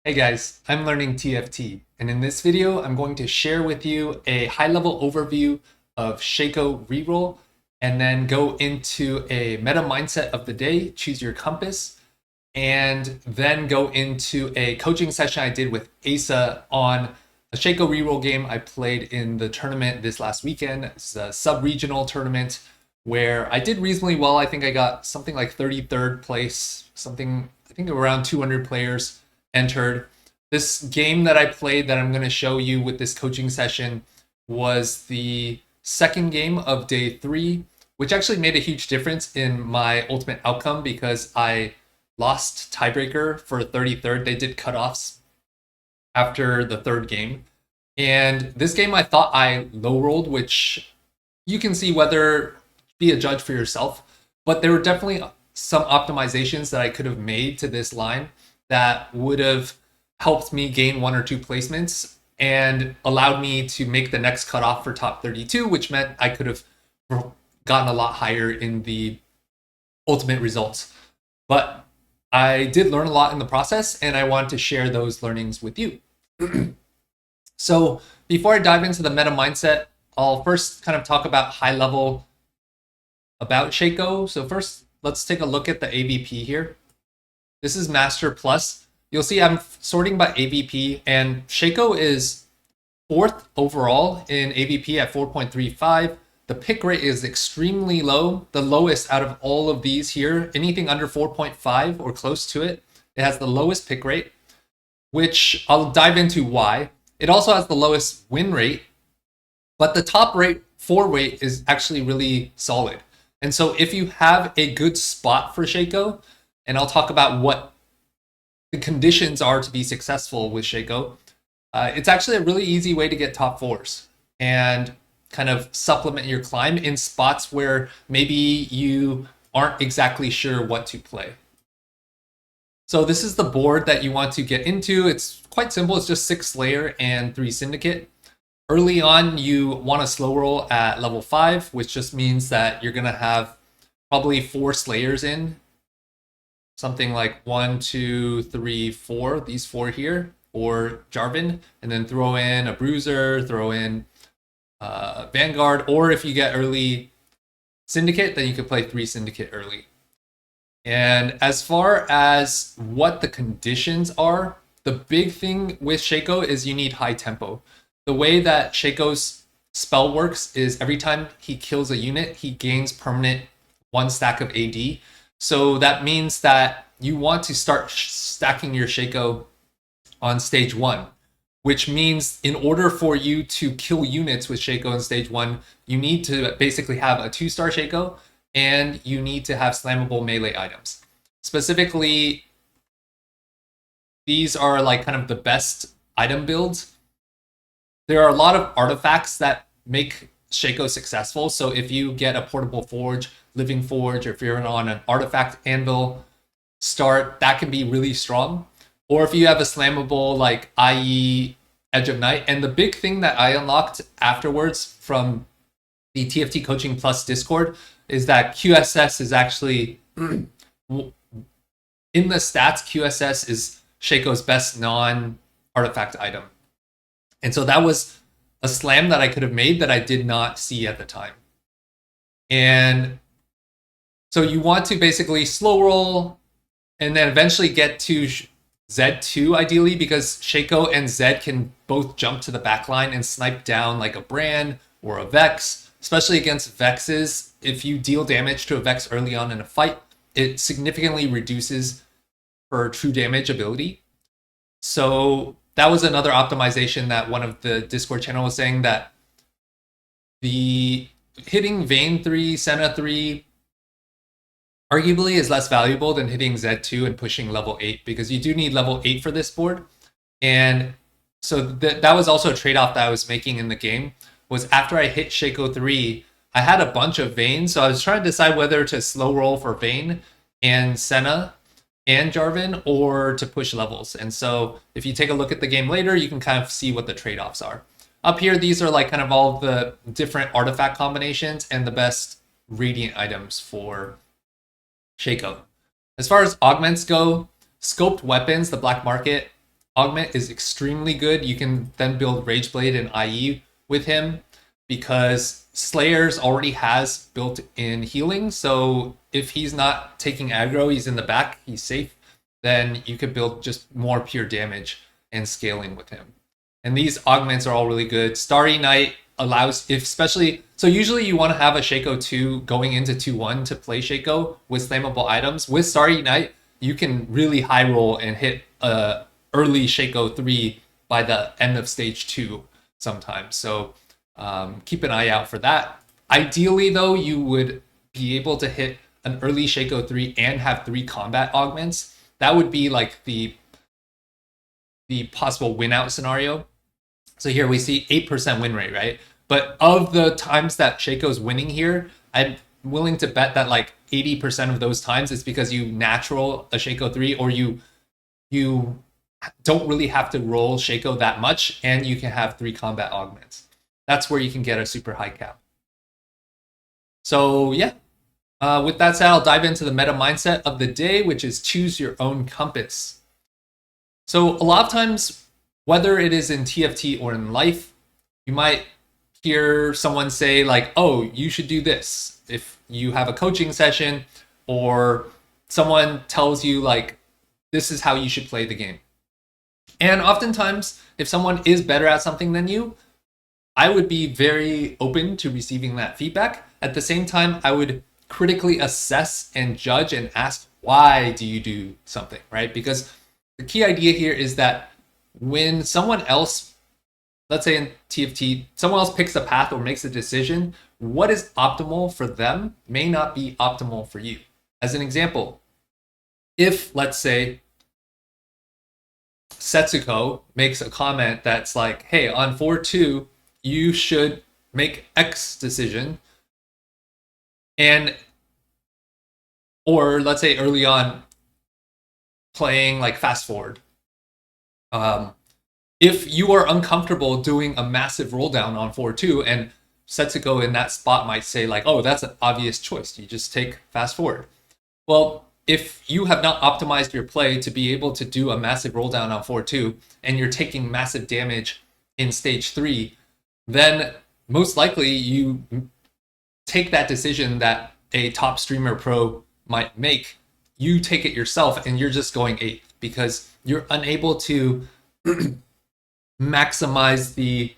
Hey guys, I'm learning TFT, and in this video, I'm going to share with you a high-level overview of Shaco Reroll, and then go into a meta mindset of the day, choose your compass, and then go into a coaching session I did with Aesah on a Shaco Reroll game I played in the tournament this last weekend. It's a sub-regional tournament where I did reasonably well. I think I got something like 33rd place, I think around 200 players entered. This game that I played that I'm going to show you with this coaching session was the second game of day 3, which actually made a huge difference in my ultimate outcome because I lost tiebreaker for 33rd. They did cutoffs after the third game. And this game I thought I low rolled, which you can see whether be a judge for yourself. But there were definitely some optimizations that I could have made to this line that would have helped me gain 1 or 2 placements and allowed me to make the next cutoff for top 32, which meant I could have gotten a lot higher in the ultimate results. But I did learn a lot in the process, and I want to share those learnings with you. So before I dive into the meta mindset, I'll first kind of talk about high level about Shaco. So first, let's take a look at the AVP here. This is Master Plus. You'll see I'm sorting by AVP, and Shaco is 4th overall in AVP at 4.35. The pick rate is extremely low, the lowest out of all of these here. Anything under 4.5 or close to it, it has the lowest pick rate, which I'll dive into why. It also has the lowest win rate, but the top rate 4 rate is actually really solid. And so if you have a good spot for Shaco, and I'll talk about what the conditions are to be successful with Shaco, it's actually a really easy way to get top 4s and kind of supplement your climb in spots where maybe you aren't exactly sure what to play. So this is the board that you want to get into. It's quite simple. It's just 6 Slayer and 3 Syndicate. Early on, you want to slow roll at level 5, which just means that you're going to have probably 4 Slayers in. Something like 1, 2, 3, 4, these 4 here, or Jarvan, and then throw in a Bruiser, throw in Vanguard, or if you get early Syndicate, then you could play 3 Syndicate early. And as far as what the conditions are, the big thing with Shaco is you need high tempo. The way that Shaco's spell works is every time he kills a unit, he gains permanent 1 stack of AD. So that means that you want to start stacking your Shaco on stage 1, which means in order for you to kill units with Shaco on stage 1, you need to basically have a 2-star Shaco, and you need to have slammable melee items. Specifically, these are like kind of the best item builds. There are a lot of artifacts that make Shaco successful. So if you get a portable forge, living forge, or if you're on an artifact anvil start, that can be really strong. Or if you have a slammable like IE Edge of Night. And the big thing that I unlocked afterwards from the TFT Coaching Plus Discord is that QSS is actually in the stats. QSS is Shaco's best non-artifact item. And so that was a slam that I could have made that I did not see at the time. And so you want to basically slow roll and then eventually get to Z2 ideally, because Shaco and Zed can both jump to the back line and snipe down like a Brand or a Vex, especially against Vexes. If you deal damage to a Vex early on in a fight, it significantly reduces her true damage ability. So that was another optimization that one of the Discord channel was saying, that the hitting Vayne 3, Senna 3 arguably is less valuable than hitting Z2 and pushing level 8, because you do need level 8 for this board. And so that was also a trade-off that I was making in the game, was after I hit Shaco 3, I had a bunch of Vayne, so I was trying to decide whether to slow roll for Vayne and Senna and Jarvan, or to push levels. And so if you take a look at the game later, you can kind of see what the trade-offs are. Up here, these are like kind of all the different artifact combinations and the best Radiant items for Shaco. As far as augments go, scoped weapons, the black market, augment is extremely good. You can then build Rageblade and IE with him because Slayers already has built-in healing. So if he's not taking aggro, he's in the back, he's safe, then you could build just more pure damage and scaling with him. And these augments are all really good. Starry Night allows, if especially, so usually you want to have a Shaco 2 going into 2-1 to play Shaco with flammable items. With Starry Night, you can really high roll and hit early Shaco 3 by the end of stage 2 sometimes. So keep an eye out for that. Ideally, though, you would be able to hit an early Shaco 3 and have 3 combat augments. That would be like the possible win out scenario. So here we see 8% win rate, right? But of the times that Shaco's winning here, I'm willing to bet that like 80% of those times it's because you natural a Shaco 3 or you don't really have to roll Shaco that much and you can have 3 combat augments. That's where you can get a super high cap. So yeah, with that said, I'll dive into the meta mindset of the day, which is choose your own compass. So a lot of times, whether it is in TFT or in life, you might hear someone say like, oh, you should do this. If you have a coaching session or someone tells you like, this is how you should play the game. And oftentimes, if someone is better at something than you, I would be very open to receiving that feedback. At the same time, I would critically assess and judge and ask, why do you do something, right? Because the key idea here is that when someone else, let's say in TFT, someone else picks a path or makes a decision, what is optimal for them may not be optimal for you. As an example, if, let's say, Setsuko makes a comment that's like, hey, on 4-2, you should make X decision, and or let's say early on playing like fast forward. If you are uncomfortable doing a massive roll down on 4-2, and Setsuko in that spot might say like, oh, that's an obvious choice. You just take fast forward. Well, if you have not optimized your play to be able to do a massive roll down on 4-2, and you're taking massive damage in stage 3, then most likely you take that decision that a top streamer pro might make, you take it yourself and you're just going 8th because you're unable to maximize the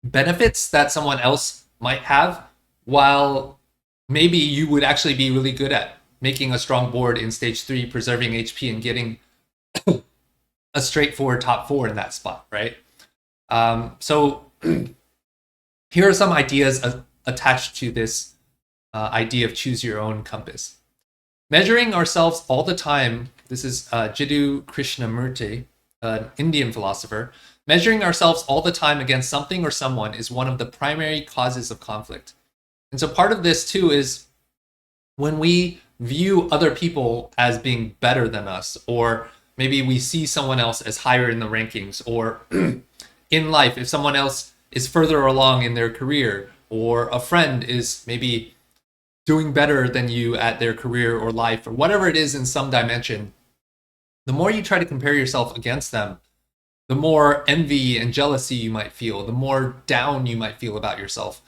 benefits that someone else might have, while maybe you would actually be really good at making a strong board in stage 3, preserving HP and getting a straightforward top 4 in that spot, right? So here are some ideas attached to this idea of choose your own compass. Measuring ourselves all the time, this is Jiddu Krishnamurti, an Indian philosopher. Measuring ourselves all the time against something or someone is one of the primary causes of conflict. And so part of this too is when we view other people as being better than us, or maybe we see someone else as higher in the rankings, or in life, if someone else is further along in their career, or a friend is maybe doing better than you at their career or life, or whatever it is in some dimension, the more you try to compare yourself against them, the more envy and jealousy you might feel, the more down you might feel about yourself.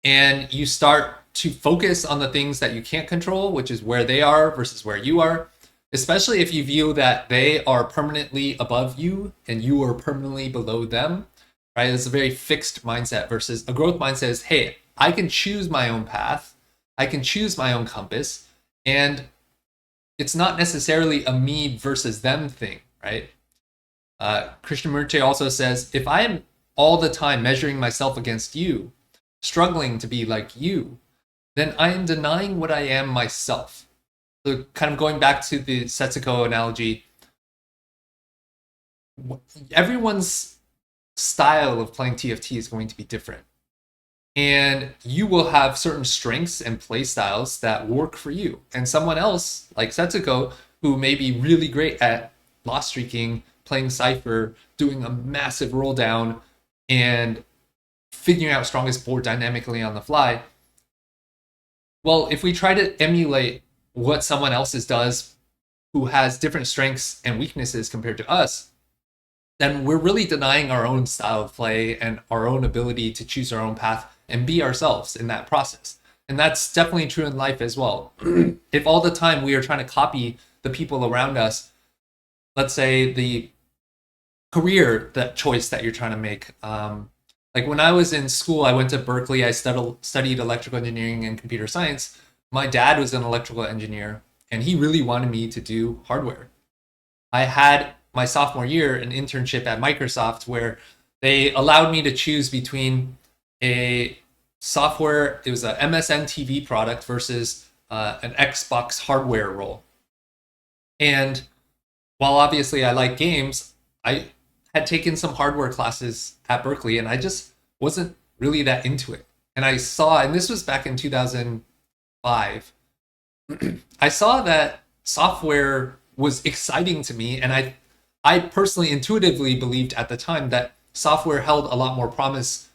And you start to focus on the things that you can't control, which is where they are versus where you are, especially if you view that they are permanently above you and you are permanently below them, right? It's a very fixed mindset versus a growth mindset is, hey, I can choose my own path. I can choose my own compass. And it's not necessarily a me versus them thing, right? Krishnamurti also says, if I am all the time measuring myself against you, struggling to be like you, then I am denying what I am myself. So kind of going back to the Setsuko analogy, everyone's style of playing TFT is going to be different. And you will have certain strengths and play styles that work for you. And someone else, like Setsuko, who may be really great at loss streaking, playing Cypher, doing a massive roll down, and figuring out strongest board dynamically on the fly. Well, if we try to emulate what someone else does who has different strengths and weaknesses compared to us, then we're really denying our own style of play and our own ability to choose our own path and be ourselves in that process. And that's definitely true in life as well. If all the time we are trying to copy the people around us, let's say the career that choice that you're trying to make. Like when I was in school, I went to Berkeley. I studied electrical engineering and computer science. My dad was an electrical engineer, and he really wanted me to do hardware. I had my sophomore year an internship at Microsoft where they allowed me to choose between a software, it was a MSN TV product versus an Xbox hardware role. And while obviously I like games, I had taken some hardware classes at Berkeley and I just wasn't really that into it. And I saw, and this was back in 2005, I saw that software was exciting to me. And I personally intuitively believed at the time that software held a lot more promise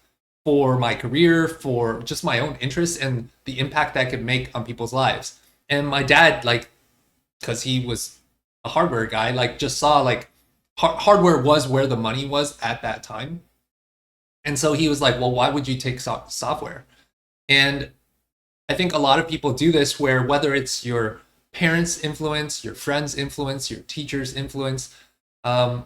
for my career, for just my own interests and the impact that could make on people's lives. And my dad, like, because he was a hardware guy, like just saw like hardware was where the money was at that time. And so he was like, well, why would you take software? And I think a lot of people do this where whether it's your parents' influence, your friends' influence, your teacher's influence, I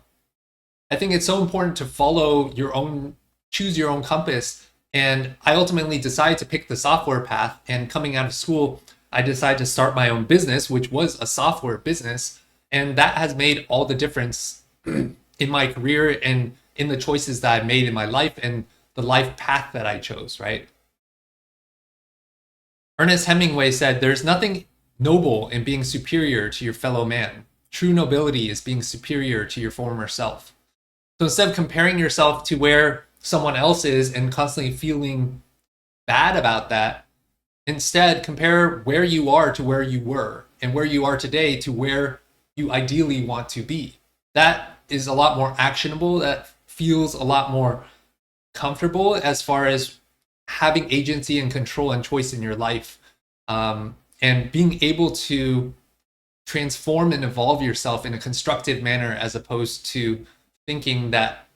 think it's so important to follow your own, choose your own compass. And I ultimately decided to pick the software path. And coming out of school, I decided to start my own business, which was a software business. And that has made all the difference in my career and in the choices that I made in my life and the life path that I chose, right? Ernest Hemingway said, there's nothing noble in being superior to your fellow man. True nobility is being superior to your former self. So instead of comparing yourself to where someone else is and constantly feeling bad about that, instead compare where you are to where you were and where you are today to where you ideally want to be. That is a lot more actionable. That feels a lot more comfortable as far as having agency and control and choice in your life, and being able to transform and evolve yourself in a constructive manner as opposed to thinking that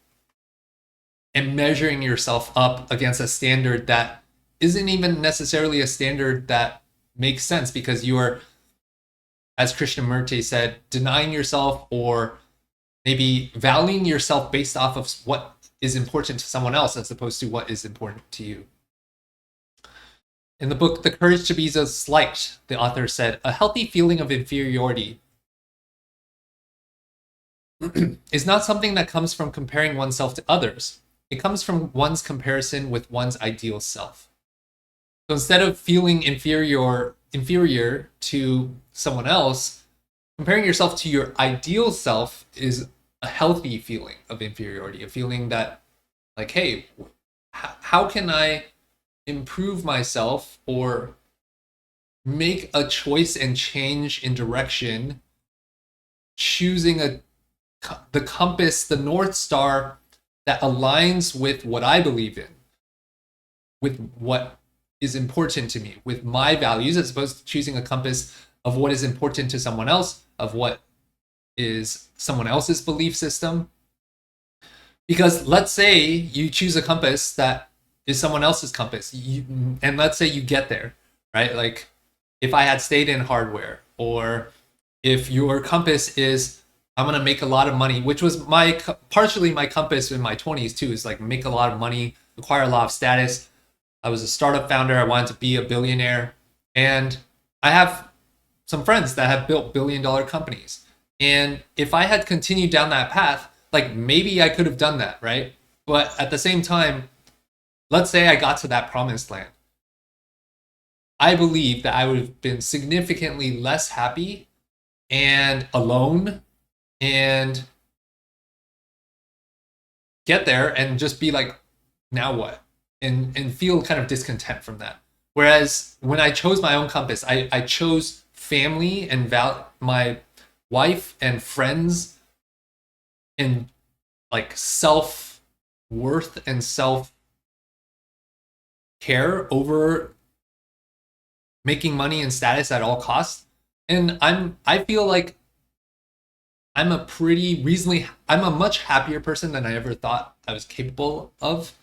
and measuring yourself up against a standard that isn't even necessarily a standard that makes sense because you are, as Krishnamurti said, denying yourself or maybe valuing yourself based off of what is important to someone else as opposed to what is important to you. In the book, The Courage to Be So Slight, the author said, a healthy feeling of inferiority is not something that comes from comparing oneself to others. It comes from one's comparison with one's ideal self. So instead of feeling inferior to someone else, comparing yourself to your ideal self is a healthy feeling of inferiority, a feeling that like, hey, how can I improve myself or make a choice and change in direction, choosing the compass, the North Star that aligns with what I believe in, with what is important to me, with my values, as opposed to choosing a compass of what is important to someone else, of what is someone else's belief system. Because let's say you choose a compass that is someone else's compass, and let's say you get there, right? Like if I had stayed in hardware, or if your compass is I'm gonna make a lot of money, which was partially my compass in my 20s too, is like make a lot of money, acquire a lot of status. I was a startup founder. I wanted to be a billionaire, and I have some friends that have built billion-dollar companies. And if I had continued down that path, like maybe I could have done that, right? But at the same time, let's say I got to that promised land. I believe that I would have been significantly less happy and alone and get there and just be like, now what? And feel kind of discontent from that. Whereas when I chose my own compass, I chose family and my wife and friends and like self-worth and self-care over making money and status at all costs. And I feel like I'm I'm a much happier person than I ever thought I was capable of.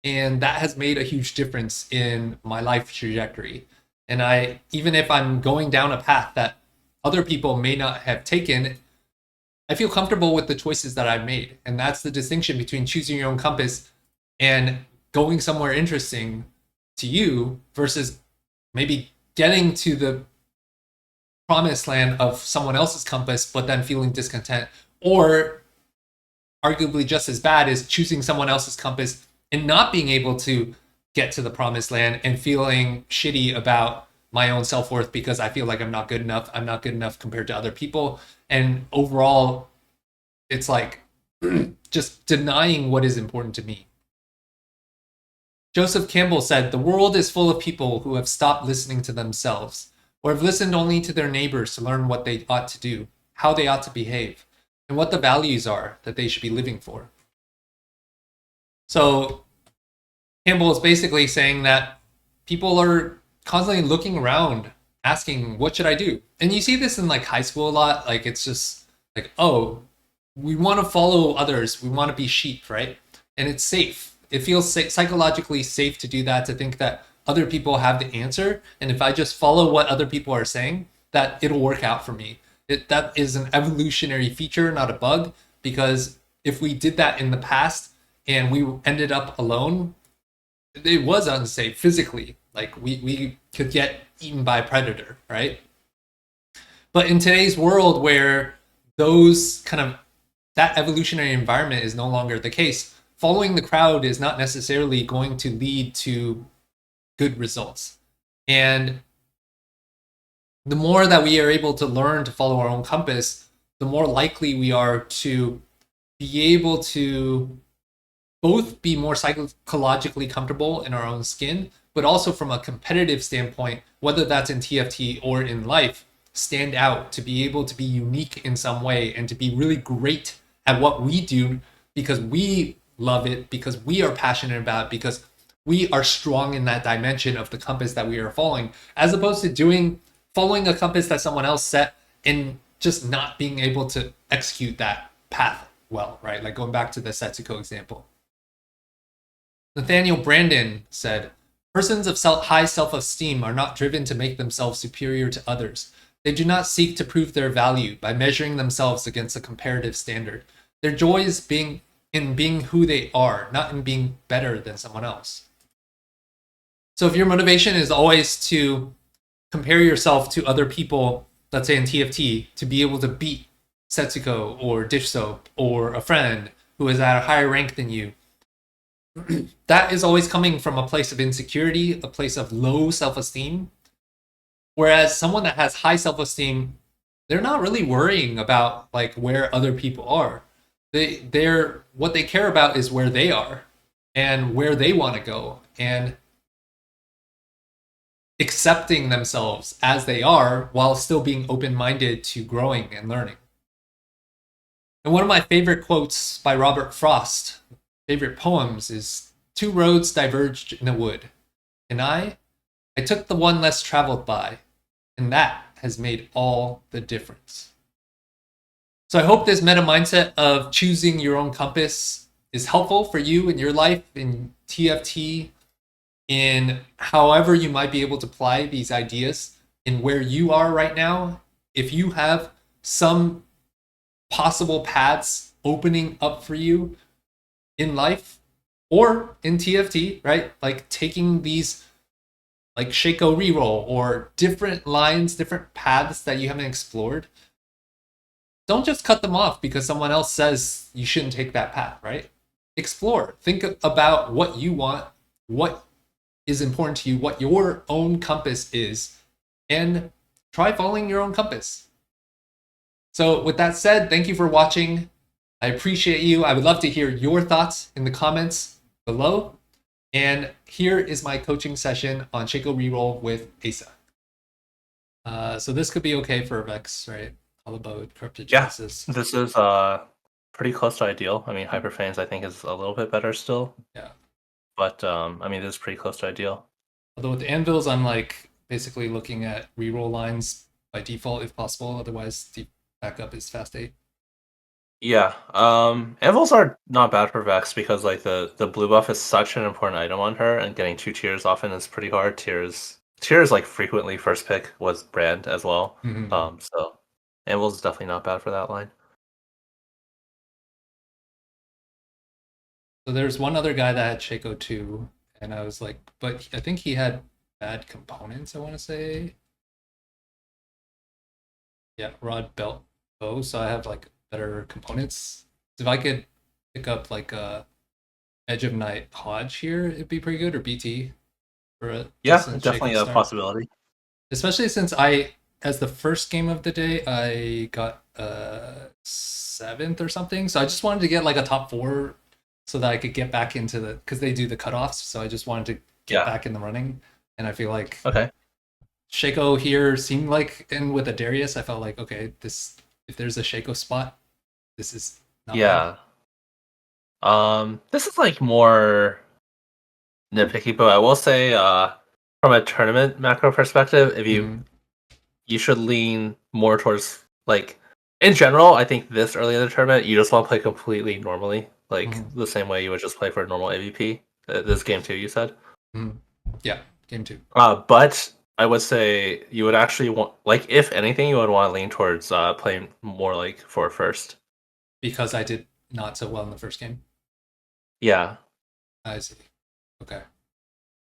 And that has made a huge difference in my life trajectory. And even if I'm going down a path that other people may not have taken, I feel comfortable with the choices that I've made. And that's the distinction between choosing your own compass and going somewhere interesting to you versus maybe getting to the promised land of someone else's compass, but then feeling discontent. Or arguably just as bad is choosing someone else's compass and not being able to get to the promised land and feeling shitty about my own self-worth because I feel like I'm not good enough. I'm not good enough compared to other people. And overall, it's like just denying what is important to me. Joseph Campbell said, "The world is full of people who have stopped listening to themselves, or have listened only to their neighbors to learn what they ought to do, how they ought to behave, and what the values are that they should be living for." So Campbell is basically saying that people are constantly looking around, asking, what should I do? And you see this in like high school a lot. Like it's just like, oh, we want to follow others. We want to be sheep, right? And it's safe. It feels psychologically safe to do that, to think that other people have the answer. And if I just follow what other people are saying, that it'll work out for me. That is an evolutionary feature, not a bug, because if we did that in the past and we ended up alone, it was unsafe physically. Like we could get eaten by a predator, right? But in today's world where that evolutionary environment is no longer the case, following the crowd is not necessarily going to lead to good results. And the more that we are able to learn to follow our own compass, the more likely we are to be able to both be more psychologically comfortable in our own skin, but also from a competitive standpoint, whether that's in TFT or in life, stand out, to be able to be unique in some way and to be really great at what we do because we love it, because we are passionate about it, because we are strong in that dimension of the compass that we are following, as opposed to following a compass that someone else set and just not being able to execute that path well, right? Like going back to the Setsuko example. Nathaniel Brandon said, "Persons of high self-esteem are not driven to make themselves superior to others. They do not seek to prove their value by measuring themselves against a comparative standard. Their joy is in being who they are, not in being better than someone else." So if your motivation is always to compare yourself to other people, let's say in TFT, to be able to beat Setsuko or Dish Soap or a friend who is at a higher rank than you, that is always coming from a place of insecurity, a place of low self-esteem. Whereas someone that has high self-esteem, they're not really worrying about like where other people are. What they care about is where they are and where they want to go, and accepting themselves as they are while still being open-minded to growing and learning. And one of my favorite quotes by Robert Frost, favorite poems, is, "Two roads diverged in a wood, and I took the one less traveled by, and that has made all the difference." So I hope this meta mindset of choosing your own compass is helpful for you in your life, in TFT, in however you might be able to apply these ideas in where you are right now. If you have some possible paths opening up for you in life or in TFT, right? Like taking these like Shaco Reroll or different lines, different paths that you haven't explored, don't just cut them off because someone else says you shouldn't take that path, right? Explore. Think about what you want, what is important to you, what your own compass is, and try following your own compass. So with that said, thank you for watching. I appreciate you. I would love to hear your thoughts in the comments below. And here is my coaching session on Shaco Reroll with Aesah. So this could be okay for Vex, right? All about corrupted genesis. Yeah, this is pretty close to ideal. I mean, Hyperfanes I think is a little bit better still. Yeah. But I mean, this is pretty close to ideal. Although with the anvils, I'm like basically looking at reroll lines by default if possible. Otherwise, the backup is fast 8. Yeah. Anvils are not bad for Vex because like the blue buff is such an important item on her, and getting 2 tiers often is pretty hard. Tiers like frequently first pick was Brand as well. Mhm. So Anvils is definitely not bad for that line. So there's one other guy that had Shaco too, and I was like, but I think he had bad components. I want to say, yeah, rod, belt, bow. So I have like better components. If I could pick up like a Edge of Night Hodge here, it'd be pretty good, or BT for a Yeah, decent definitely Shaco a start. possibility. Especially since as the first game of the day, I got seventh or something. So I just wanted to get like a top four so that I could get back into because they do the cutoffs. So I just wanted to get Yeah. back in the running. And I feel like Okay. Shaco here seemed like, and with a Darius, I felt like, okay, if there's a Shaco spot, this is not bad. Yeah. This is like more nitpicky, but I will say, from a tournament macro perspective, if you Mm-hmm. you should lean more towards like in general, I think this early in the tournament, you just want to play completely normally, like Mm-hmm. the same way you would just play for a normal AVP. This game too, you said. Mm-hmm. Yeah, game two. But I would say you would actually want, like, if anything, you would want to lean towards playing more like for first. Because I did not so well in the first game. Yeah, I see. Okay.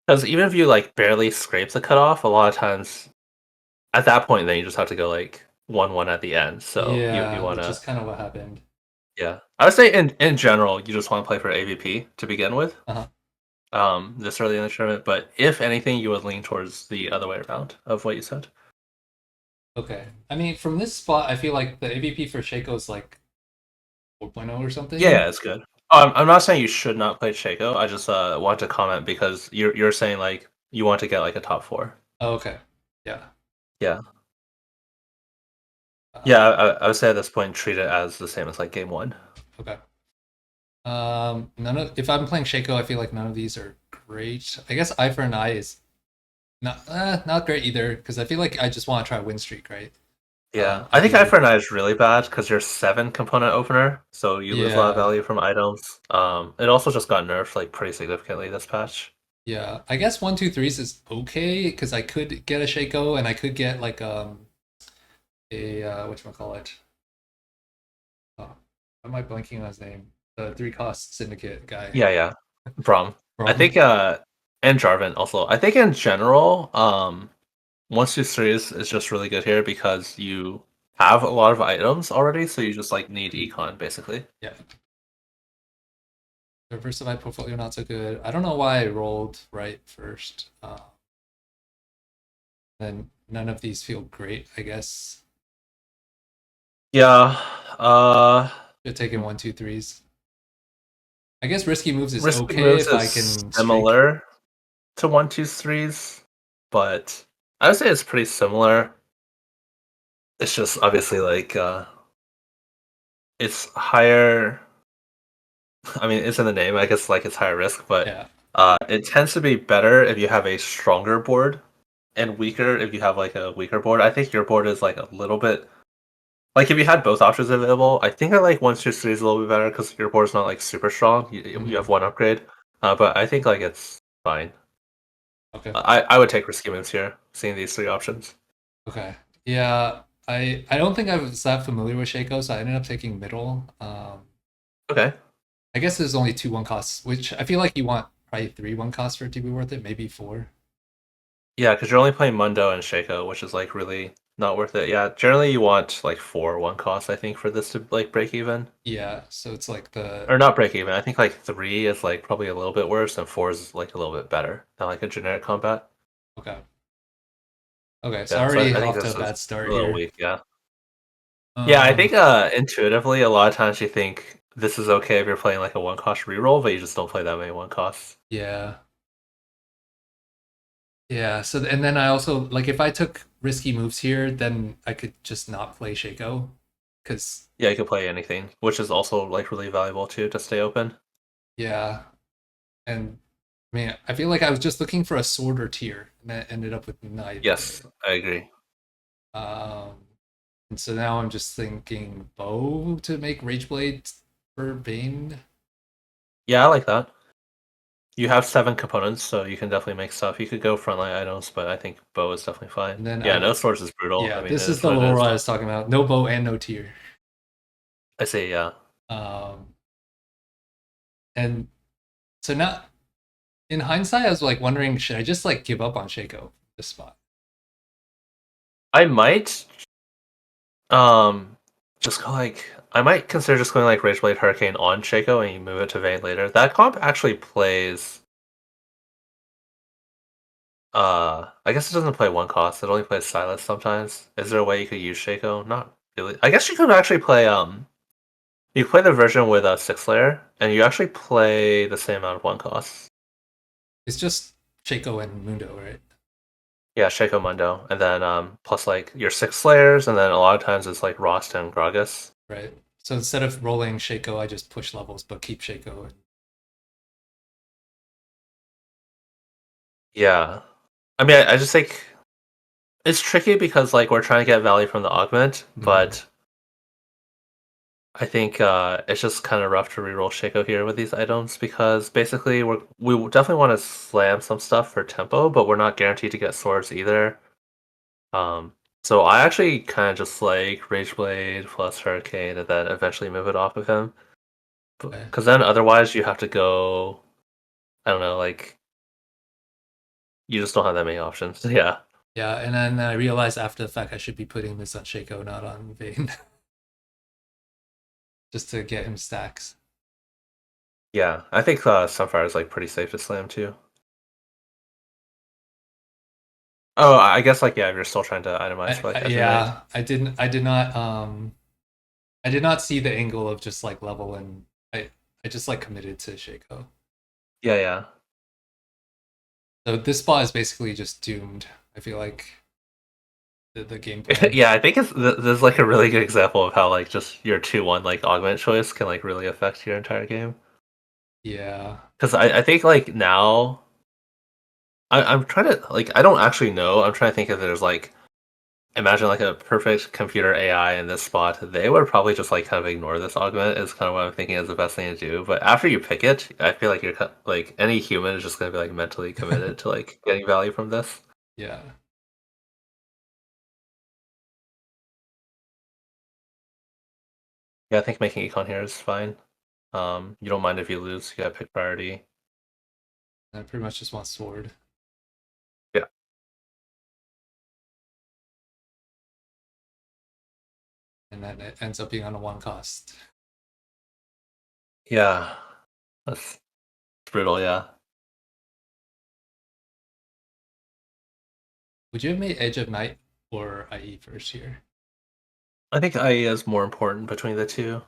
because even if you like barely scrape the cutoff, a lot of times at that point, then you just have to go like 1-1 at the end. So you Yeah, want which to, is kind of what happened. yeah. I would say in general, you just want to play for AVP to begin with. Uh-huh. This early in the tournament. But if anything, you would lean towards the other way around of what you said. Okay. I mean, from this spot, I feel like the AVP for Shaco is like 4.0 or Yeah, something. yeah, it's good. I'm not saying you should not play Shaco. I just want to comment because you're saying like you want to get like a top four. Oh, okay. Yeah. Yeah, yeah. Uh, I would say at this point treat it as the same as like game one. okay. None of if I'm playing Shaco, I feel like none of these are great. I guess Eye for an Eye is not great either because I feel like I just want to try win streak, right? Yeah, I think Eye Ideally. for an Eye is really bad because you're 7 component opener, so you lose a lot of Yeah. value from items. It also just got nerfed like pretty significantly this patch. Yeah. I guess 1 2 3s is okay because I could get a Shaco and I could get like a whatchamacallit. Oh, am I blanking on his name? The three cost syndicate guy. Yeah, yeah. Brom. I From think and Jarvan also. I think in general, 1 2 3 is just really good here because you have a lot of items already, so you just like need econ basically. yeah. Diversified portfolio not so good. I don't know why I rolled right first. Then none of these feel great, I guess. Yeah. Uh Should taken 1 2 3s. I guess risky moves is Risky okay Moves if I is can streak. similar to 1 2 3s, but I would say it's pretty similar. It's just obviously like it's higher. I mean, it's in the name. I guess like it's higher risk, but Yeah. it tends to be better if you have a stronger board and weaker if you have like a weaker board. I think your board is like a little bit like if you had both options available. I think I like 1 2 3 is a little bit better because your board's not like super strong. You have Mhm. one upgrade, but I think like it's fine. Okay. I would take risky moves here, seeing these three options. Okay. Yeah. I don't think I was that familiar with Shaco, so I ended up taking middle. Okay. I guess there's only 2 1 costs, which I feel like you want probably 3 1 costs for it to be worth it, maybe four. Yeah, because you're only playing Mundo and Shaco, which is like really not worth it. Yeah, generally you want like 4 1 costs, I think, for this to like break even. Yeah. So it's like the Or not break even. I think like 3 is like probably a little bit worse, and 4 is like a little bit better than like a generic combat. okay. Okay. So Yeah, so already I think off to a this is bad a start little here. weak. Yeah. Yeah, I Um. think intuitively a lot of times you think this is okay if you're playing like a 1 cost reroll, but you just don't play that many 1 costs. Yeah. Yeah. So and then I also like if I took risky moves here, then I could just not play Shaco, because Yeah, you can play anything, which is also like really valuable too to stay open. yeah. And man, I feel like I was just looking for a sword or tier, and that ended up with neither. Yes, I agree. Um, And so now I'm just thinking bow to make Rageblade for Bane. Yeah, I like that. You have 7 components, so you can definitely make stuff. You could go frontline items, but I think bow is definitely fine. And then Yeah, no swords is brutal. I yeah, mean, it this is is the what it lore is. I was talking about. No bow and no tier. I say, yeah. Um, and so now in hindsight, I was like wondering, should I just like give up on Shaco this spot? I might um just go like I might consider just going like Rageblade Hurricane on Shaco and you move it to Vayne later. That comp actually plays I guess it doesn't play one cost, it only plays Silas sometimes. Is there a way you could use Shaco? Not really. I guess you could actually play you play the version with a 6 layer and you actually play the same amount of one costs. It's just Shaco and Mundo, right? Yeah, Shaco Mundo. And then plus like your 6 layers and then a lot of times it's like Rost and Gragas. Right. So instead of rolling Shaco, I just push levels, but keep Shaco. Yeah. I mean I just think it's tricky because like we're trying to get value from the augment, Mhm. but I think it's just kind of rough to reroll Shaco here with these items because basically we definitely want to slam some stuff for tempo, but we're not guaranteed to get swords either. Um, so I actually kind of just like Rageblade plus Hurricane and then eventually move it off of him. Okay. Because then otherwise you have to go, I don't know, like you just don't have that many options. Yeah. Yeah, and then I realized after the fact I should be putting this on Shaco, not on Vayne, just to get him stacks. Yeah. I think Sunfire is like pretty safe to slam too. Oh, I guess like yeah, if you're still trying to itemize for like Edge of Vein. Yeah, I did not see the angle of just like level and I just like committed to Shaco. Yeah, yeah. So this spot is basically just doomed. I feel like the game plan. Yeah, I think there's like a really good example of how like just your 2-1 like augment choice can like really affect your entire game. Yeah. Because I think like now I'm trying to like I don't actually know. I'm trying to think if there's like imagine like a perfect computer AI in this spot. They would probably just like kind of ignore this augment is kind of what I'm thinking is the best thing to do. But after you pick it, I feel like like any human is just gonna be like mentally committed to like getting value from this. Yeah. Yeah, I think making econ here is fine. You don't mind if you lose. You gotta pick priority. I pretty much just want sword. Yeah. And then it ends up being on a one cost. Yeah. That's brutal, yeah. Would you have made Edge of Night or IE first here? I think IE is more important between the two.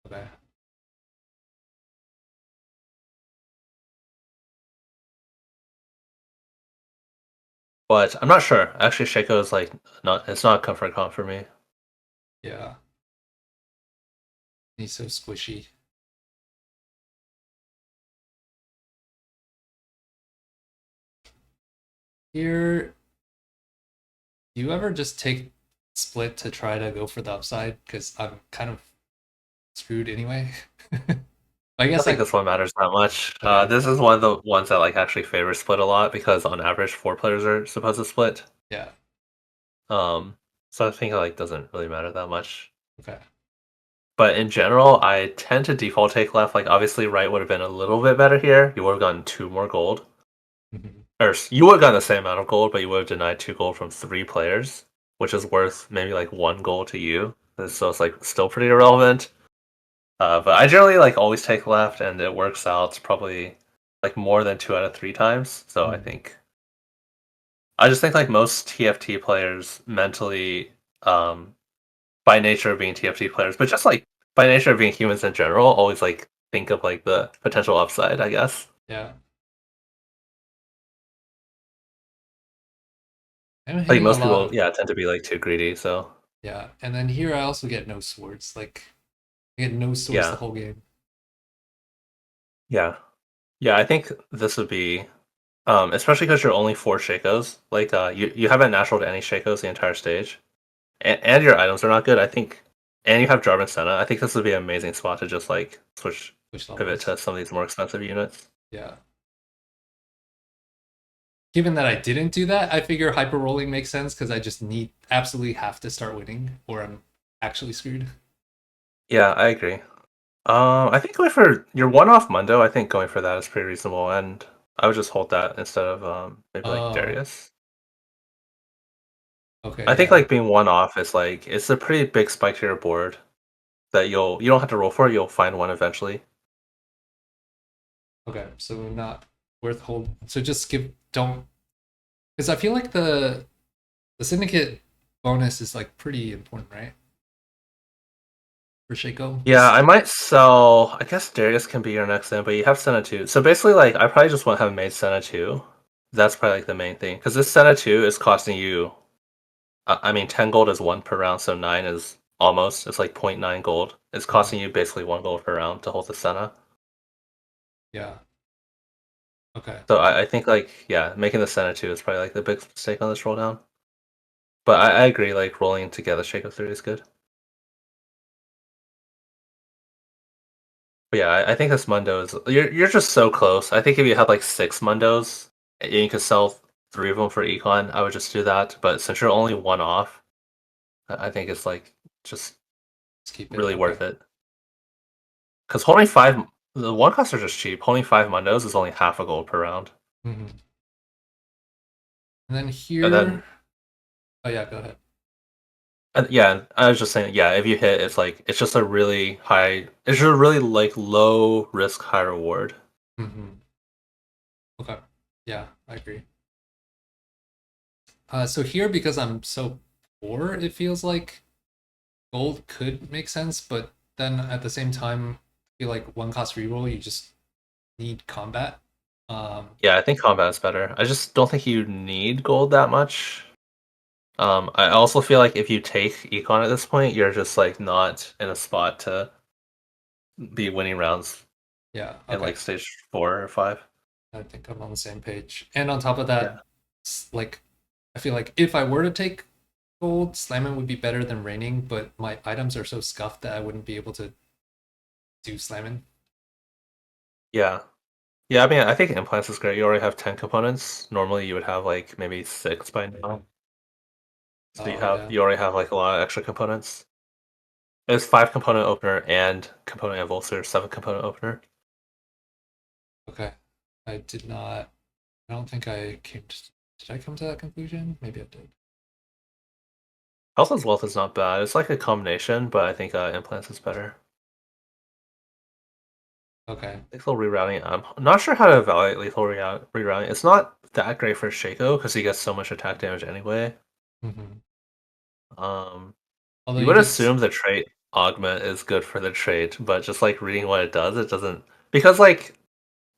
Okay. But I'm not sure. Actually, Shaco is like not. It's not a comfort comp for me. Yeah. He's so squishy. Here, do you ever just take split to try to go for the upside? Because I'm kind of screwed anyway. I I don't guess think I this one matters that much. okay. This is one of the ones that like actually favors split a lot because on average 4 players are supposed to split. Yeah. Um, so I think it like doesn't really matter that much. Okay. But in general, I tend to default take left. Like obviously, right would have been a little bit better here. You would have gotten 2 more gold, Mhm. or you would have gotten the same amount of gold, but you would have denied 2 gold from 3 players, which is worth maybe like 1 gold to you. So it's like still pretty irrelevant. But I generally like always take left, and it works out probably like more than 2 out of 3 times. So I just think like most TFT players mentally, by nature of being TFT players, but just like by nature of being humans in general, always like think of like the potential upside. I guess Yeah. I'm like hitting a most lot people, of yeah, tend to be like too greedy. So yeah. And then here I also get no swords. Like I get no swords the yeah, whole game. yeah, yeah. I think this would be. Especially because you're only 4 Shakos. Like, you haven't naturaled any Shakos the entire stage. and your items are not good, I think, and you have Jarvan Senna, I think this would be an amazing spot to just like Which pivot levels? to some of these more expensive units. Yeah. Given that I didn't do that, I figure hyper rolling makes sense because I just absolutely have to start winning or I'm actually screwed. Yeah, I agree. I think going for your one-off Mundo, I think going for that is pretty reasonable, and I would just hold that instead of maybe like Oh, Darius. okay, I think yeah. like being one off is like it's a pretty big spike to your board that you don't have to roll for. You'll find one eventually. Okay, so not worth hold. So just skip. Don't because I feel like the syndicate bonus is like pretty important, right? For Shaco. Yeah, I might sell. I guess Darius can be your next in, but you have Senna 2. So basically, like I probably just want to have made Senna 2. That's probably like the main thing because this Senna 2 is costing you. I mean, 10 gold is one per round, so 9 is almost. It's like zero point 0.9 gold. It's Mhm. costing you basically 1 gold per round to hold the Senna. Yeah. Okay. So I think like yeah, making the Senna 2 is probably like the big mistake on this roll down. But I agree, like rolling together Shaco 3 is good. But yeah, I think this Mundo is you're just so close. I think if you had like 6 Mundos and you could sell 3 of them for econ, I would just do that. But since you're only one off, I think it's like just Let's keep it. really Okay. worth it. Because holding 5, the one costs are just cheap. Holding 5 Mundos is only half a gold per round. Hmm. And then And then here. Oh yeah, go ahead. yeah, I was just saying yeah, if you hit, it's like it's just a really high, it's just a really like low risk, high reward. Hmm. Okay. Yeah, I agree. So here, because I'm so poor, it feels like gold could make sense, but then at the same time, I feel like one cost reroll, you just need combat. Um, Yeah, I think combat is better. I just don't think you need gold that much. I also feel like if you take econ at this point, you're just like not in a spot to be winning rounds yeah, in okay. like stage 4 or 5. I think I'm on the same page. And on top of that, Yeah. like I feel like if I were to take gold, slamming would be better than raining, but my items are so scuffed that I wouldn't be able to do slamming. Yeah. Yeah, I mean, I think implants is great. You already have 10 components. Normally, you would have like maybe 6 by now. So Oh yeah. you already have like a lot of extra components. It's 5 component opener and component avulser, 7 component opener. Okay. I did not. I don't think I came to. Did I come to that conclusion? Maybe I did. Health as wealth is not bad. It's like a combination, but I think implants is better. Okay. Lethal rerouting. I'm not sure how to evaluate lethal rerouting. It's not that great for Shaco because he gets so much attack damage anyway. Hmm. Um, Although you you would could. assume the trait augment is good for the trait, but just like reading what it doesn't. Because like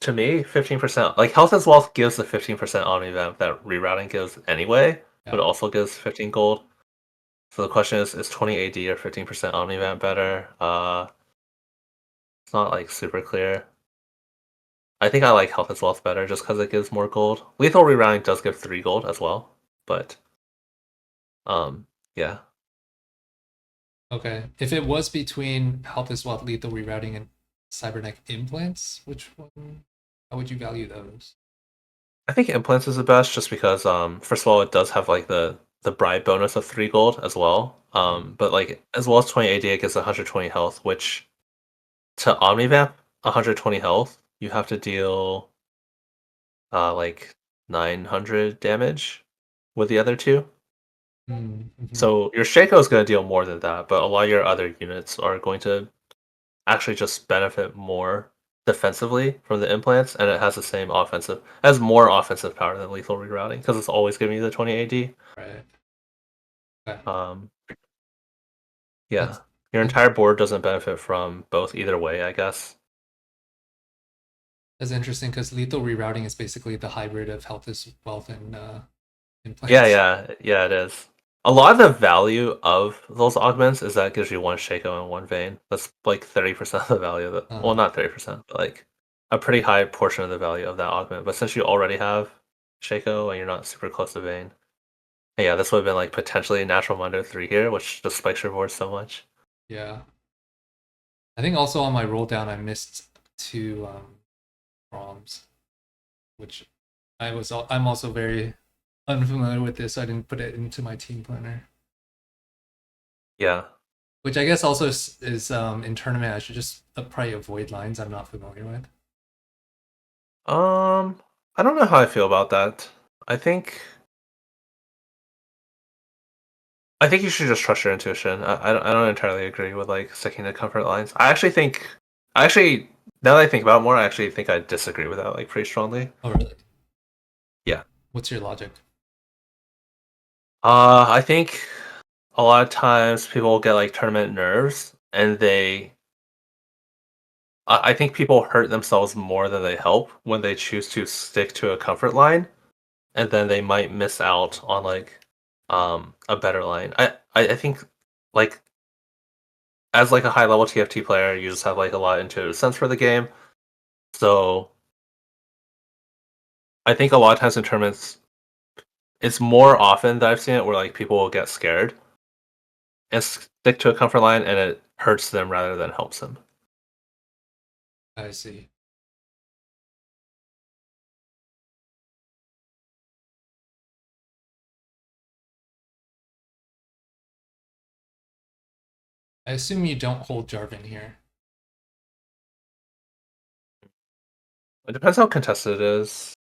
to me, 15% like health as wealth gives the 15% omni vamp that rerouting gives anyway, but Yeah. it also gives 15 gold. So the question is 20 AD or 15% omni vamp better? It's not like super clear. I think I like Health as Wealth better just because it gives more gold. Lethal Rerouting does give 3 gold as well, but um, yeah. Okay. If it was between Health is Wealth, Lethal Rerouting, and Cybernetic Implants, which one? How would you value those? I think Implants is the best just because first of all it does have like the bribe bonus of 3 gold as well. Mhm. But like as well as 20 AD it gets 120 health, which to Omnivamp 120 health, you have to deal like 900 damage with the other two. Mm-hmm. So your Shaco is going to deal more than that, but a lot of your other units are going to actually just benefit more defensively from the implants, and it has the same offensive, has more offensive power than lethal rerouting because it's always giving you the 20 AD. Right. Okay. Um, yeah, That's your that, entire board doesn't benefit from both either way, I guess. that's interesting because lethal rerouting is basically the hybrid of Health is Wealth and Yeah, implants. yeah, it is. A lot of the value of those augments is that it gives you one Shaco and one Vein. That's like 30% of the value of it. Well, Uh-huh. not 30%, but like a pretty high portion of the value of that augment. But since you already have Shaco and you're not super close to Vein, Yeah, this would have been like potentially a natural Mundo 3 here, which just spikes your board so much. Yeah. I think also on my roll down, I missed two proms, which I'm also very unfamiliar with this. So I didn't put it into my team planner. Yeah. Which I guess also is in tournament. I should just probably avoid lines I'm not familiar with. Um, I don't know how I feel about that. I think I think you should just trust your intuition. I don't entirely agree with like sticking to comfort lines. I actually now that I think about it more, I actually think I disagree with that like pretty strongly. Oh, really? Yeah. What's your logic? I think a lot of times people get like tournament nerves and I think people hurt themselves more than they help when they choose to stick to a comfort line and then they might miss out on like a better line. I think like as like a high level TFT player, you just have like a lot of intuitive sense for the game. So I think a lot of times in tournaments, it's more often that I've seen it where like people will get scared and stick to a comfort line, and it hurts them rather than helps them. I see. I assume you don't hold Jarvan here. It depends how contested it is.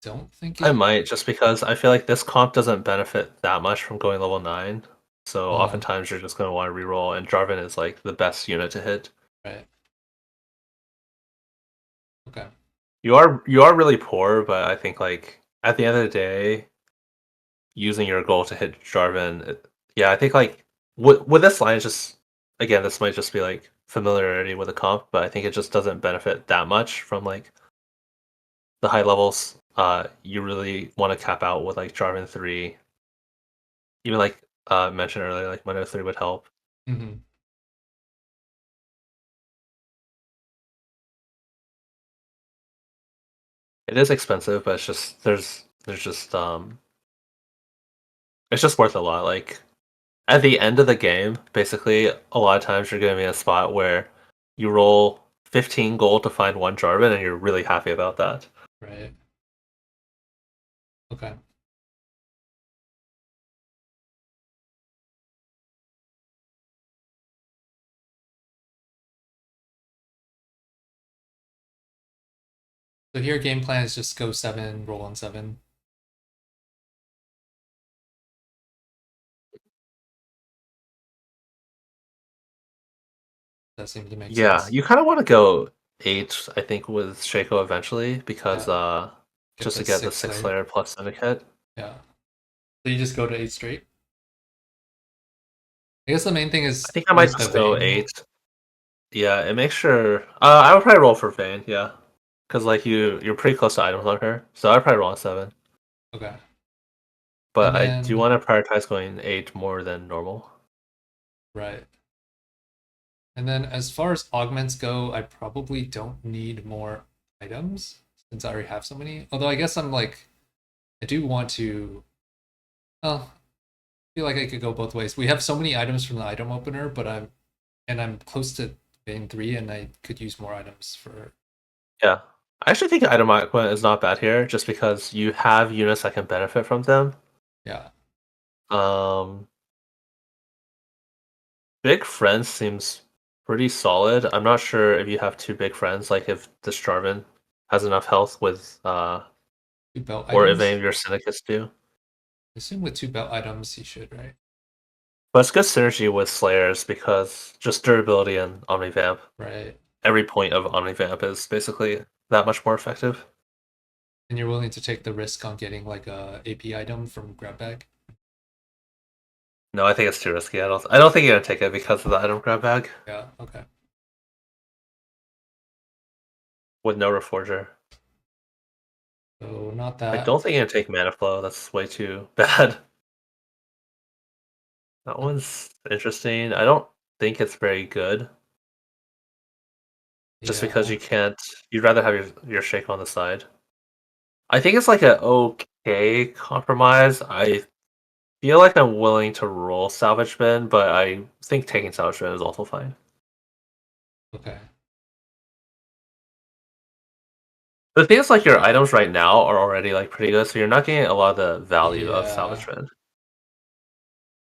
Don't think I it. might just because I feel like this comp doesn't benefit that much from going level 9. So Oh, oftentimes you're just going to want to reroll, and Jarvan is like the best unit to hit. right. Okay. You are really poor, but I think like at the end of the day, using your goal to hit Jarvan, yeah, I think like with this line, it's just again, this might just be like familiarity with the comp, but I think it just doesn't benefit that much from like the high levels. You really want to cap out with like Jarvan 3, even like mentioned earlier, like Mono 3 would help. Mm-hmm. It is expensive, but it's just there's just it's just worth a lot. Like at the end of the game, basically, a lot of times you're going to be in a spot where you roll 15 gold to find one Jarvan, and you're really happy about that. Right. Okay. So here, game plan is just go 7, roll on 7. That seems to make Yeah, sense. you kind of want to go 8, I think, with Shaco eventually, because Yeah. Get just the to get the 6 6 layer. layer plus syndicate. Yeah. So you just go to 8 straight. I guess the main thing I is think I might use the just go vein. 8. Yeah, and make sure. I would probably roll for Vayne, yeah. Because like you're pretty close to items on her, so I'd probably roll on 7. Okay. And But I do then, want to prioritize going 8 more than normal. right. And then as far as augments go, I probably don't need more items since I already have so many. Although I guess I'm like, I do want to. Oh, I feel like I could go both ways. We have so many items from the item opener, but I'm close to vein 3, and I could use more items for. Yeah. I actually think item equipment is not bad here, just because you have units that can benefit from them. Yeah. Um, Big Friends seems pretty solid. I'm not sure if you have two big friends, like if this Jarvan has enough health with Two belt or if any items. of your syndicates do. I assume with two belt items, he should, right? But it's good synergy with Slayers because just durability and Omnivamp. Right. Every point of Omnivamp is basically that much more effective. And you're willing to take the risk on getting like a AP item from grab bag? No, I think it's too risky. I don't think you're gonna take it because of the item grab bag Yeah. Okay. with no Reforger. So not I that. don't think you're gonna take Mana Flow. That's way too bad. That one's interesting. I don't think it's very good. Just because Yeah. you can't, you'd rather have your shake on the side. I think it's like an okay compromise. I feel like I'm willing to roll salvage bin, but I think taking salvage bin is also fine. Okay. The thing is, like, your items right now are already like pretty good, so you're not getting a lot of the value of salvage Yeah. bin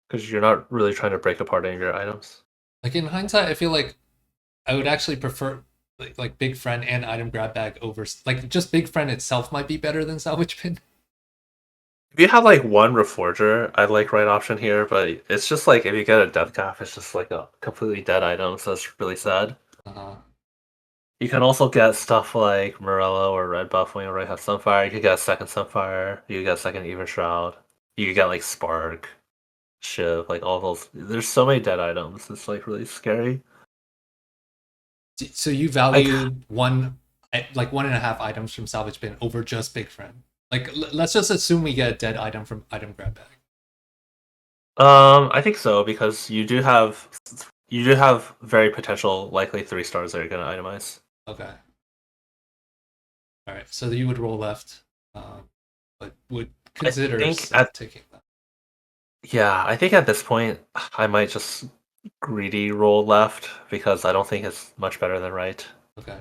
because you're not really trying to break apart any of your items. Like in hindsight, I feel like I would actually prefer like big friend and item grab bag over like just big friend itself might be better than salvage bin. If you have like one reforger, I'd like right option here, but it's just like if you get a death cap, it's just like a completely dead item, so that's really sad. Uh-huh. You can also get stuff like Morello or Red Buff when you already have Sunfire. You could get a second Sunfire. You could get a second Even Shroud. You could get like Spark, Shiv, like all those. There's so many dead items. It's like really scary. So you Like, value like 1.5 items from salvage bin over just big friend. Like let's just assume we get a dead item from item grab bag. I think so because you do have very potential likely 3 stars that you're gonna itemize. Okay. All right. So you would roll left, but would I consider think at taking that. Yeah, I think at this point I might just greedy roll left because I don't think it's much better than right. Okay.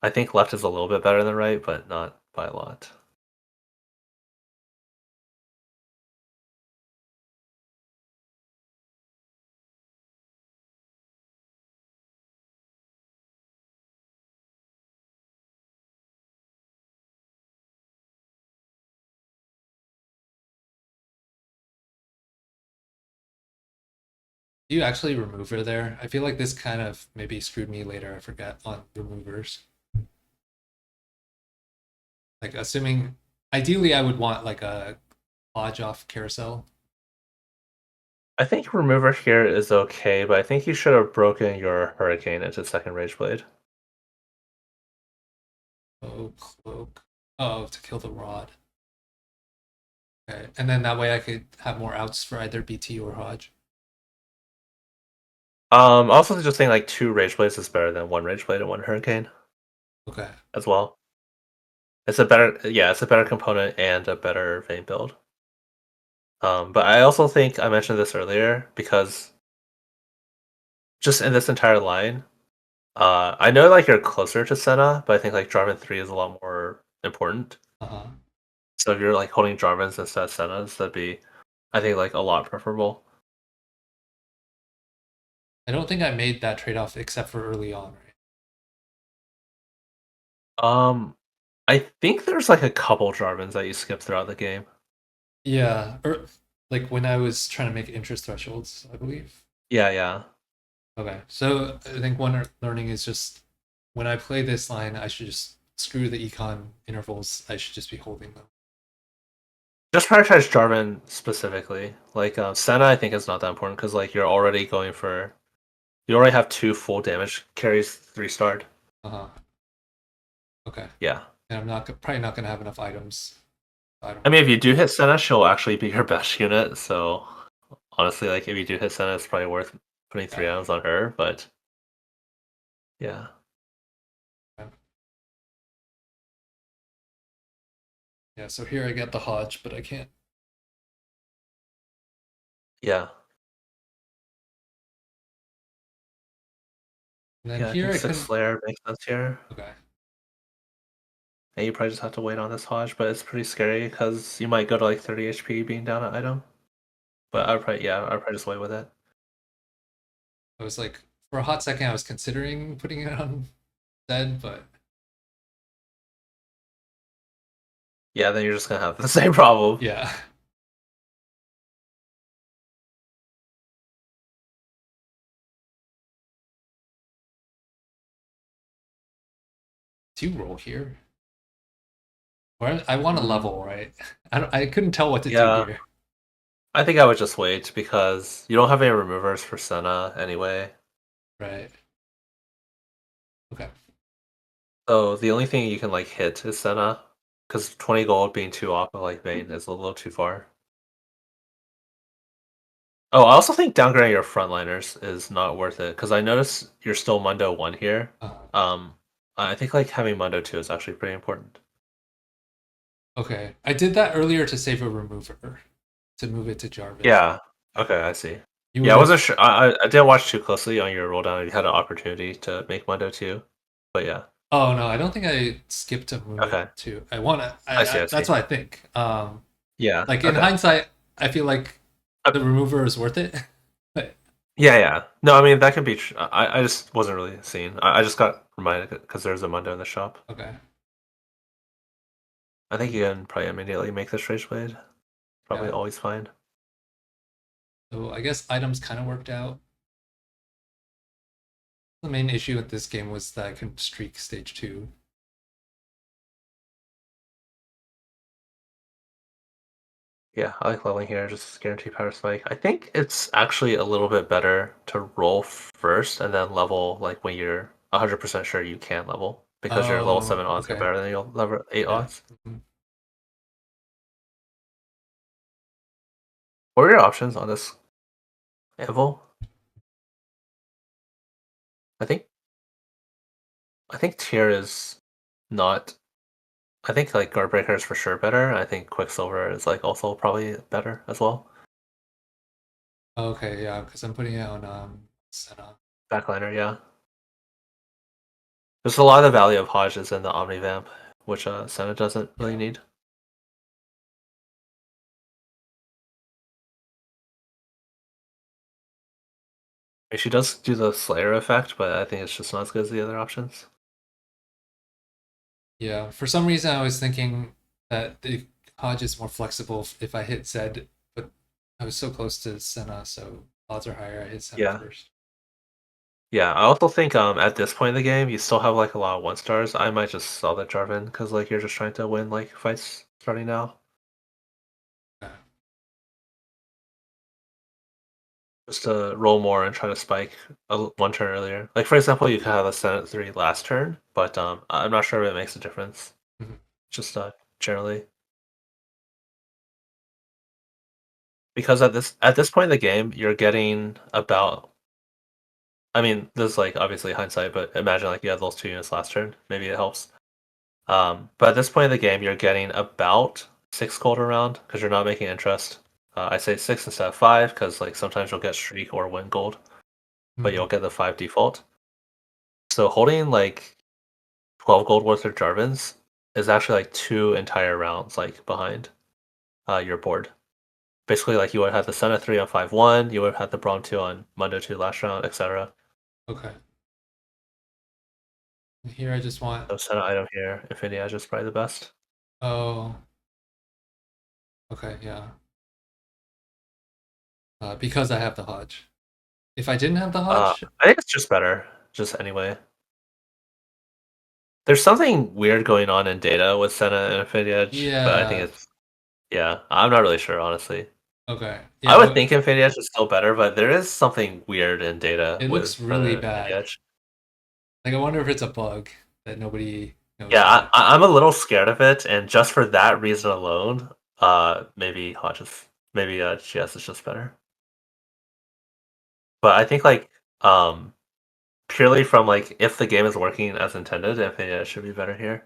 I think left is a little bit better than right, but not by a lot. You actually remove her there. I feel like this kind of maybe screwed me later. I forget on removers. Like assuming ideally I would want like a lodge off carousel. I think remover here is okay, but I think you should have broken your hurricane into second rage blade. Oh, cloak. Oh, to kill the rod. Okay. And then that way I could have more outs for either BT or Hodge. Also just saying like 2 rage blades is better than 1 rage blade and 1 hurricane Okay. as well. It's a better component and a better vein build. But I also think I mentioned this earlier because just in this entire line, I know like you're closer to Senna, but I think like Jarvan 3 is a lot more important. Uh-huh. So if you're like holding Jarvans instead of Sennas, that'd be I think like a lot preferable. I don't think I made that trade-off except for early on, right? Um I think there's like a couple Jarvans that you skip throughout the game. Yeah. Or like when I was trying to make interest thresholds, I believe. Yeah, yeah. Okay. So I think one learning is just when I play this line, I should just screw the econ intervals. I should just be holding them. Just prioritize Jarvan specifically. Like Senna I think is not that important because like you already have 2 full damage carries 3 starred. Uh-huh. Okay. Yeah. And I'm not probably not gonna have enough items. I I don't. mean if you do hit Senna, she'll actually be your best unit, so honestly like if you do hit Senna, it's probably worth putting 3 Yeah. items on her, but yeah. Okay. Yeah. So here I get the Hodge, but I can't. Yeah. And then Yeah, I here think I 6 couldn't. Slayer makes sense here. Okay. And you probably just have to wait on this Hodge, but it's pretty scary because you might go to like 30 HP being down an item. But Yeah. I'd probably just wait with it. I was like, for a hot second, I was considering putting it on Zed, but Yeah, then you're just gonna have the same problem. yeah. Do you roll here? Or I want a Mm, level, right? I couldn't tell what to do yeah, here. I think I would just wait because you don't have any removers for Senna anyway. Right. Okay. So the only thing you can like hit is Senna, because 20 gold being too off of like Vayne is a little too far. Oh, I also think downgrading your frontliners is not worth it because I notice you're still Mundo 1 here. Uh, Um, I think like having Mundo 2 is actually pretty important. Okay. I did that earlier to save a remover to move it to Jarvan. Yeah. Okay, I see. You Yeah, would I have. wasn't sure. I didn't watch too closely on your roll down. You had an opportunity to make Mundo too, but yeah. Oh no, I don't think I skipped to move it Okay, to. I want to. I see. I I that's see. what I think. Yeah. Like in Okay. hindsight, I feel like Uh, the remover is worth it. But yeah, yeah. No, I mean that can be. I just wasn't really seeing. I just got reminded because there's a Mundo in the shop. okay. I think you can probably immediately make this Rage Blade. Probably Yeah. always fine. So I guess items kind of worked out. The main issue with this game was that I couldn't streak stage two. Yeah, I like leveling here. Just guarantee power spike. I think it's actually a little bit better to roll first and then level like when you're 100% sure you can level because your level Oh, 7 odds are okay. better than your level 8 Yeah. odds. Mhm. What are your options on this Anvil? I think I think tier is not. I think like Guardbreaker is for sure better. I think Quicksilver is like also probably better as well. Okay, yeah, because I'm putting it on Senna. Backliner, yeah. There's a lot of the value of Hodge is in the Omnivamp, which Senna doesn't really Yeah. need. She does do the Slayer effect, but I think it's just not as good as the other options. Yeah. For some reason, I was thinking that the Hodge is more flexible if I hit Zed, but I was so close to Senna, so odds are higher I hit Senna Yeah. first. Yeah, I also think at this point in the game, you still have like a lot of 1 stars. I might just sell the Jarvan because like you're just trying to win like fights starting now. Yeah. Just to roll more and try to spike 1 turn earlier. Like for example, you could have a Senate 3 last turn, but I'm not sure if it makes a difference. Mhm. Just generally. Because at this point in the game, you're getting about. I mean, this is like obviously hindsight, but imagine like you had those 2 units last turn. Maybe it helps. But at this point in the game, you're getting about 6 gold around because you're not making interest. I say 6 instead of 5 because like sometimes you'll get streak or win gold, but you'll Mhm. get the 5 default. So holding like 12 gold worth of Jarvans is actually like 2 entire rounds like behind your board. Basically, like you would have the Senna 3 on 5-1, you would have had the Braum 2 on Mundo 2 last round, etc. Okay. Here I just want. So Senna item here, Infinity Edge is probably the best. Oh, okay, yeah. Because I have the Hodge. If I didn't have the Hodge, I think it's just better, just anyway. There's something weird going on in data with Senna and Infinity Edge, but I think yeah. it's yeah. I'm not really sure, honestly. Okay. I would Yeah, think Infinity Edge is still better, but there is something weird in data it with looks really Senna and Infinity bad. Edge. Like I wonder if it's a bug that nobody knows Yeah, about. I'm a little scared of it, and just for that reason alone, maybe Hodges, maybe GS is just better. But I think like um purely from like if the game is working as intended, Infinity Edge should be better here.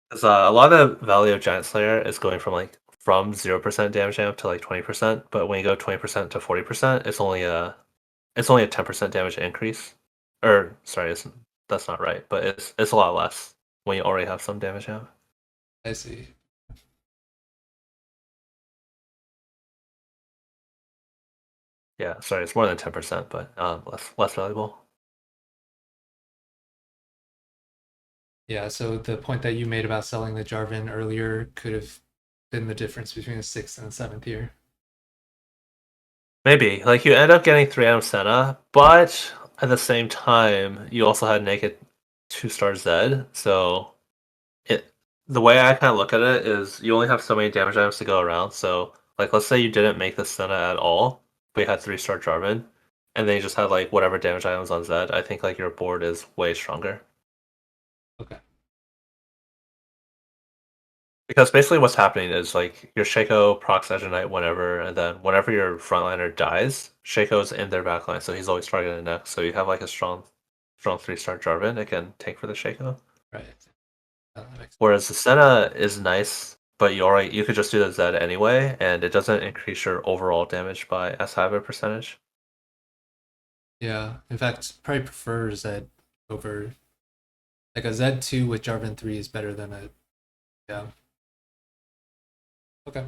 Because a lot of value of Giant Slayer is going from 0% damage amp to like 20%, but when you go 20% to 40%, it's only a 10% damage increase. Or sorry, that's not right, but it's a lot less when you already have some damage amp. I see. Yeah, sorry, it's more than 10%, but less valuable. Yeah, so the point that you made about selling the Jarvan earlier could have been the difference between the sixth and the seventh here. Maybe like you end up getting 3 out of Senna, but at the same time you also had naked 2 star Zed, so it the way I kind of look at it is you only have so many damage items to go around. So like let's say you didn't make the Senna at all, but you had 3 star Jarvan, and then you just had like whatever damage items on Zed. I think like your board is way stronger. Okay. Because basically what's happening is like your Shaco procs Edge Knight whenever, and then whenever your frontliner dies, Shaco's in their backline, so he's always targeted next. So you have like a strong 3 star Jarvan that can tank for the Shaco. Right. That makes Whereas the Senna is nice, but you could just do the Z anyway, and it doesn't increase your overall damage by as high of a percentage. Yeah, in fact, probably prefer Z over like a Z2 with Jarvan 3 is better than a yeah. Okay.